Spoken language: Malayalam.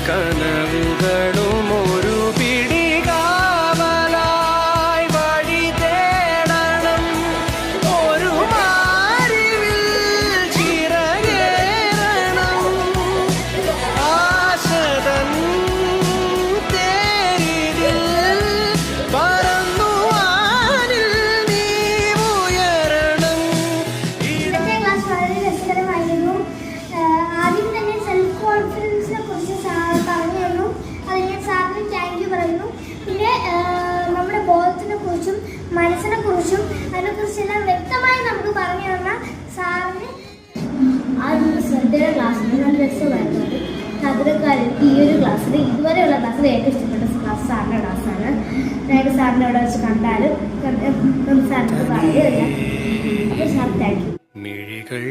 കനവുകളും ഒരു പിടി കാവലായി വഴി തേടണം ഒരു മാറിവിൽ ചിറകേറണം ആശതൻ തേരിതിൽ പറന്നു വാനിൽ നീ ഉയരണം. ഇന്നത്തെ ക്ലാസ് വളരെ രസകരമായിരുന്നു. ആദ്യം തന്നെ സെൽഫ് കോൺഫിഡൻസിനെ കുറിച്ച് സാർ പറഞ്ഞു തന്നു. അത് ഞാൻ സാറിന് താങ്ക് യു പറയുന്നു. പിന്നെ നമ്മുടെ ബോധത്തിനെ കുറിച്ചും മനസ്സിനെ കുറിച്ചും അതിനെക്കുറിച്ചെല്ലാം വ്യക്തമായി നമുക്ക് പറഞ്ഞു തന്ന സാറിന് ആദ്യം ശ്രദ്ധയുടെ ക്ലാസ്സിൽ നല്ല രസമായിരുന്നു. ചതുരക്കാരിൽ ഈ ഒരു ക്ലാസ്സിൽ ഇതുവരെയുള്ള ക്ലാസ്സിൽ ഏറ്റവും ഇഷ്ടപ്പെട്ട ക്ലാസ് സാറിൻ്റെ ക്ലാസ്സാണ്. അതായത് സാറിനെ അവിടെ വെച്ച് കണ്ടാലും സാറിന് പറയുകയില്ല. അപ്പോൾ സാർ താങ്ക് യു. മിഴികൾ